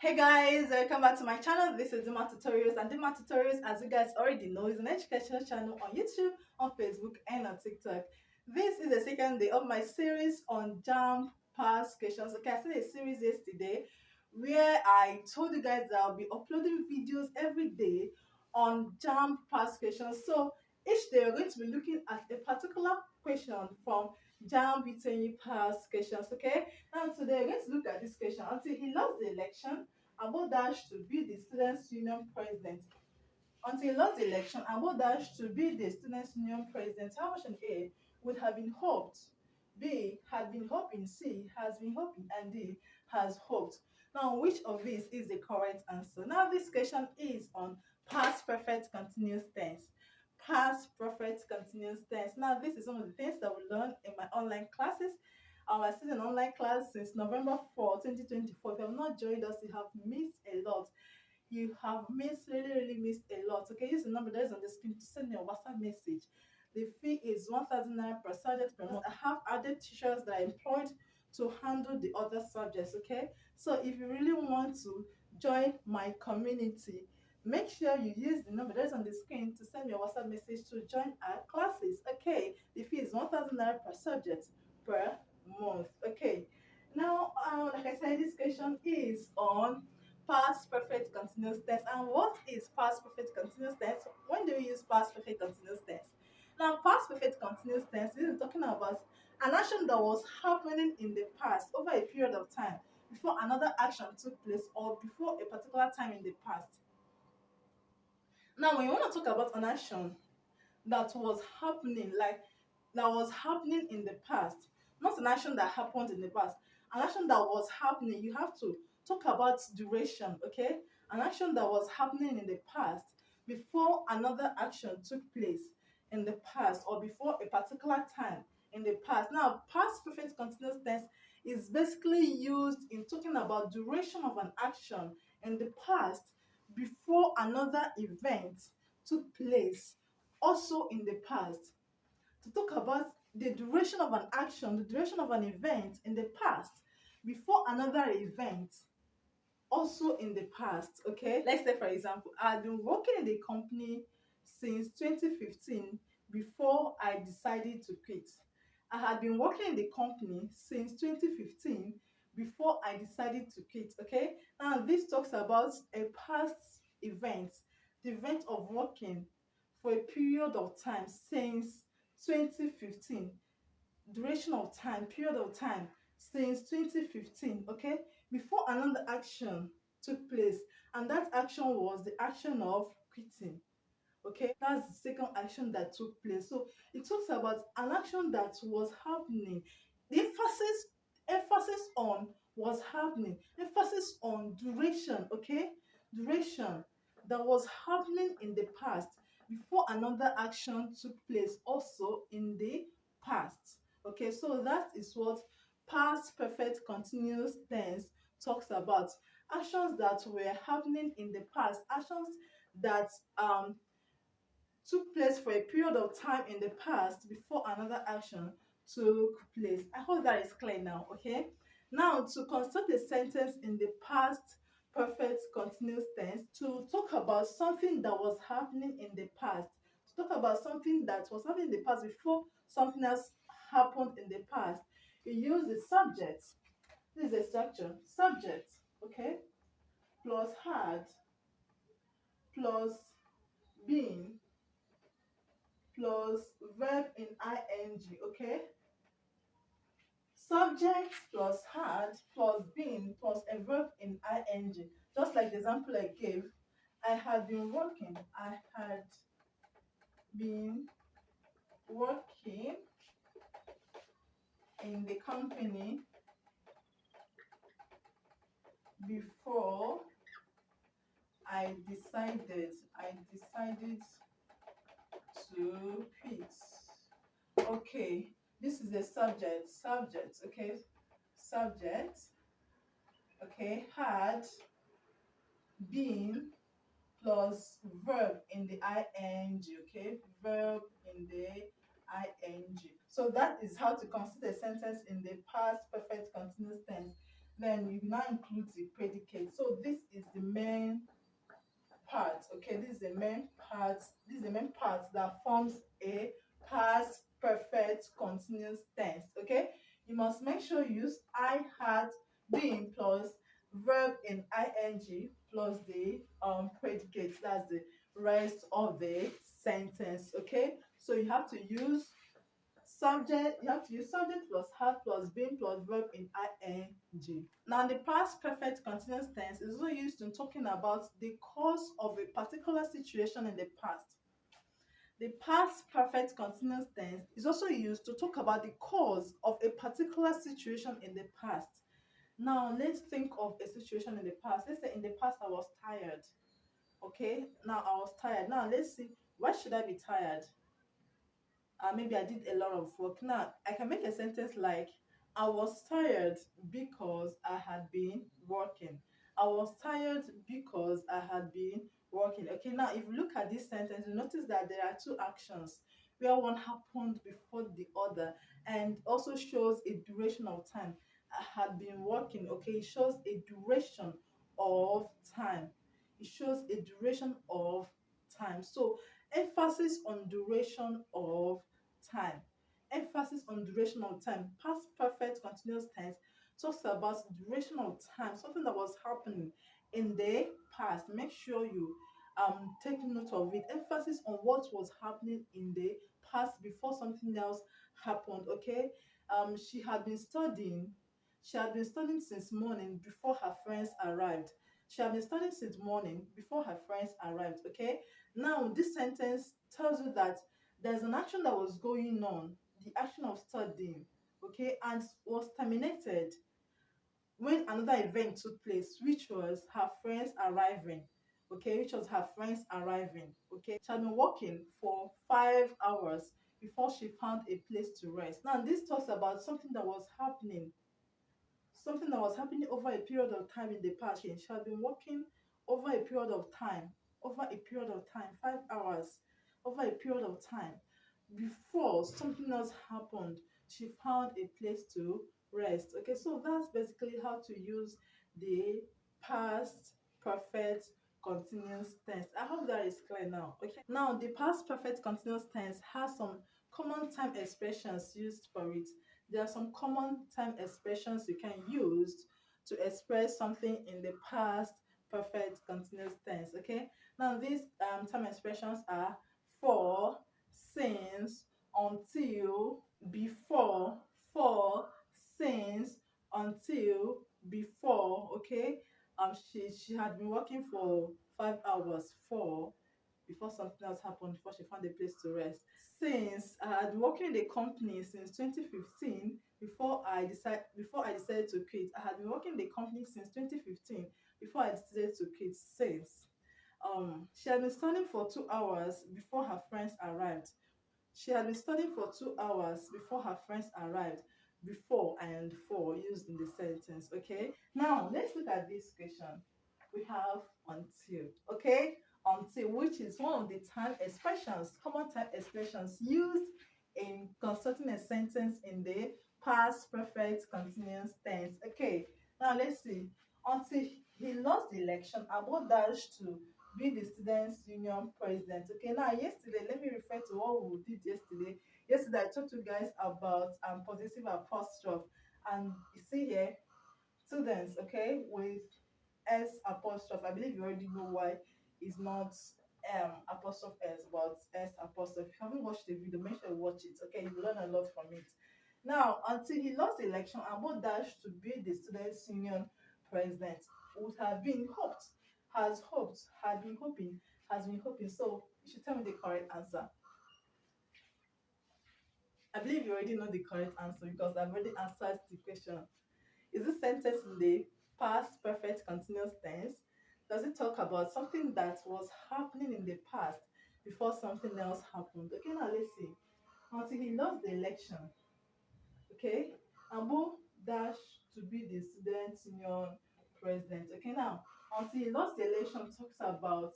Hey guys, welcome back to my channel. This is Dimma Tutorials, and Dimma Tutorials, as you guys already know, is an educational channel on YouTube, on Facebook, and on TikTok. This is the second day of my series on JAMB past questions. Okay, I started a series yesterday where I told you guys that I'll be uploading videos every day on JAMB past questions. So each day we're going to be looking at a particular question from JAMB UTME past questions. Okay, now today we're going to look at this question. Until he lost the election, Abo Dash to be the Students' Union President. Until he lost the election, Abo Dash to be the Students' Union President. How option A would have been hoped, B had been hoping, C has been hoping, and D has hoped. Now, which of these is the correct answer? Now, this question is on past perfect continuous tense. Past perfect continuous tense. Now, this is some of the things that we learn in my online classes. I still an online class since November 4, 2024. If you have not joined us, you have missed a lot. You have really missed a lot. Okay, use the number that is on the screen to send me a WhatsApp message. The fee is 1,000 naira per subject per month. I have added teachers that are employed to handle the other subjects. Okay, so if you really want to join my community, make sure you use the number that is on the screen to send me a WhatsApp message to join our classes. Okay, the fee is 1,000 naira per subject per month. Okay, now like I said, this question is on past perfect continuous tense. And what is past perfect continuous tense? When do we use past perfect continuous tense? Now, past perfect continuous tense is talking about an action that was happening in the past over a period of time before another action took place or before a particular time in the past. Now, when you want to talk about an action that was happening, like that was happening in the past, not an action that happened in the past, an action that was happening, you have to talk about duration. Okay, an action that was happening in the past before another action took place in the past or before a particular time in the past. Now, past perfect continuous tense is basically used in talking about duration of an action in the past before another event took place also in the past. To talk about the duration of an action, the duration of an event in the past before another event also in the past. Okay, let's say for example, I've been working in the company since 2015 before I decided to quit. I had been working in the company since 2015 before I decided to quit. Okay, now this talks about a past event, the event of working for a period of time since 2015, duration of time, period of time since 2015. Okay, before another action took place, and that action was the action of quitting. Okay, that's the second action that took place. So it talks about an action that was happening. The emphasis on was happening, emphasis on duration. Okay, duration that was happening in the past before another action took place also in the past. Okay, so that is what past perfect continuous tense talks about. Actions that were happening in the past, actions that took place for a period of time in the past before another action took place. I hope that is clear now. Okay, now to construct a sentence in the past perfect continuous tense, to talk about something that was happening in the past, to talk about something that was happening in the past before something else happened in the past, you use the subject. This is the structure: subject, okay, plus had, plus been, plus verb in ing. Okay, subject plus had plus been plus a verb in ing. Just like the example I gave, I had been working, I had been working in the company before I decided to quit. Okay, this is the subject. Okay, subject, okay, had been plus verb in the ing. Okay, verb in the ing. So that is how to construct a sentence in the past perfect continuous tense. Then you now include the predicate. So this is the main part. Okay, this is the main part. This is the main part that forms a past perfect continuous tense. Okay, you must make sure you use I had been plus verb in ing plus the predicate. That's the rest of the sentence. Okay, so you have to use subject. You have to use subject plus had plus been plus verb in ing. Now, the past perfect continuous tense is also used in talking about the cause of a particular situation in the past. The past perfect continuous tense is also used to talk about the cause of a particular situation in the past. Now, let's think of a situation in the past. Let's say in the past I was tired. Okay, now I was tired. Now, let's see, why should I be tired? Maybe I did a lot of work. Now, I can make a sentence like, I was tired because I had been working. I was tired because I had been working. Okay, now if you look at this sentence, you notice that there are two actions where one happened before the other and also shows a duration of time. I had been working. Okay, it shows a duration of time. It shows a duration of time. So, emphasis on duration of time. Emphasis on duration of time. Past perfect continuous tense talks about duration of time, something that was happening in the past. Make sure you take note of it. Emphasis on what was happening in the past before something else happened. Okay. She had been studying. She had been studying since morning before her friends arrived. She had been studying since morning before her friends arrived. Okay. Now, this sentence tells you that there's an action that was going on, the action of studying, okay, and was terminated when another event took place, which was her friends arriving, okay, which was her friends arriving, okay. She had been working for 5 hours before she found a place to rest. Now, this talks about something that was happening over a period of time in the past. She had been working over a period of time, 5 hours, over a period of time. Before something else happened, she found a place to rest. Okay, so that's basically how to use the past perfect continuous tense. I hope that is clear now. Okay, now the past perfect continuous tense has some common time expressions used for it. There are some common time expressions you can use to express something in the past perfect continuous tense. Okay, now these time expressions are for, since, until, before, for, since, until, before. Okay, she had been working for 5 hours for before something else happened, before she found a place to rest. Since I had been working in the company since 2015, before I decided to quit. I had been working in the company since 2015 before I decided to quit. Since she had been studying for 2 hours before her friends arrived. She had been studying for 2 hours before her friends arrived. Before and for used in the sentence. Okay, now let's look at this question. We have until. Okay, until, which is one of the time expressions, common time expressions used in constructing a sentence in the past perfect continuous tense. Okay, now let's see. Until he lost the election, Abo dashed to be the students union president. Okay, now yesterday, let me refer to what we did yesterday. Yesterday I talked to you guys about possessive apostrophe, and you see here students, okay, with s apostrophe. I believe you already know why it's not apostrophe s but s apostrophe. If you haven't watched the video, make sure you watch it. Okay, you will learn a lot from it. Now, until he lost the election, Abo dashed to be the students union president. Would have been hoped, has hoped, had been hoping, has been hoping. So you should tell me the correct answer. I believe you already know the correct answer because I've already answered the question. Is this sentence in the past perfect continuous tense? Does it talk about something that was happening in the past before something else happened? Okay, now let's see. Until he lost the election, okay, Abu dashed to be the student union president. Okay, now until he lost the election talks about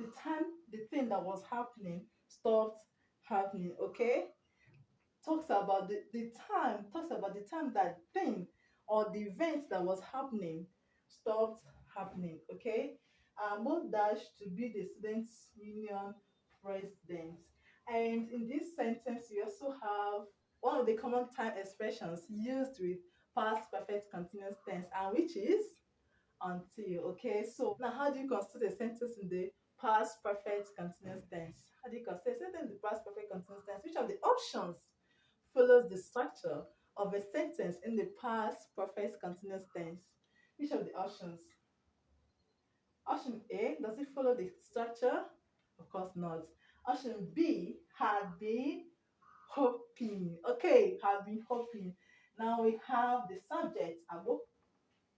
the time the thing that was happening stopped happening. Okay, talks about the time, talks about the time that thing or the event that was happening stopped happening. Okay, both dash to be the students union president. And in this sentence you also have one of the common time expressions used with past perfect continuous tense, and which is until. Okay, so now how do you construct a sentence in the past perfect continuous tense? How do you construct a sentence in the past perfect continuous tense? Which of the options follows the structure of a sentence in the past perfect continuous tense? Which of the options? Option A, does it follow the structure? Of course not. Option B, had been hoping. Okay, had been hoping. Now we have the subject, abo.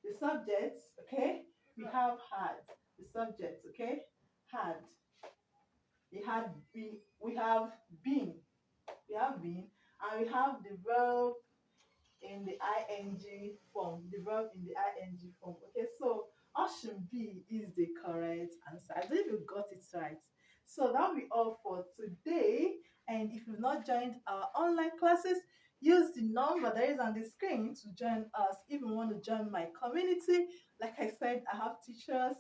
The subject, okay? We have had. The subject, okay? Had. We have been. We have been. And we have the verb in the ing form. The verb in the ing form. Okay, so option B is the correct answer. I believe you got it right. So that'll be all for today. And if you've not joined our online classes, use the number that is on the screen to join us. If you want to join my community, like I said, I have teachers,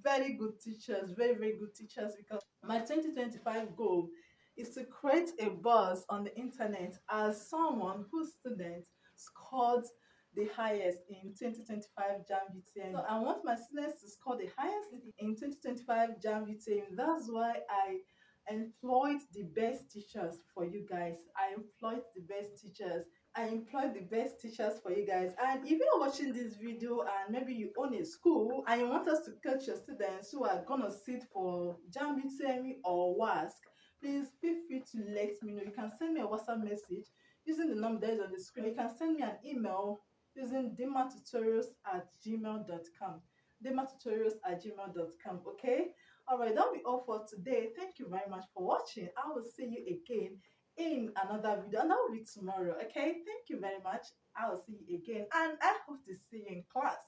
very good teachers, very, very good teachers, because my 2025 goal is to create a buzz on the internet as someone whose students scored the highest in 2025 JAMB UTME. So I want my students to score the highest in 2025 JAMB UTME. That's why I employed the best teachers for you guys. I employed the best teachers. I employ the best teachers for you guys. And if you're watching this video and maybe you own a school and you want us to coach your students who are gonna sit for JAMB UTME or WASSCE, please feel free to let me know. You can send me a WhatsApp message using the number that is on the screen. You can send me an email using dimmatutorials@gmail.com. dimmatutorials@gmail.com. Okay. All right. That'll be all for today. Thank you very much for watching. I will see you again in another video, and that will be tomorrow. Okay. Thank you very much. I will see you again, and I hope to see you in class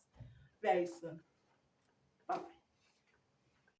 very soon.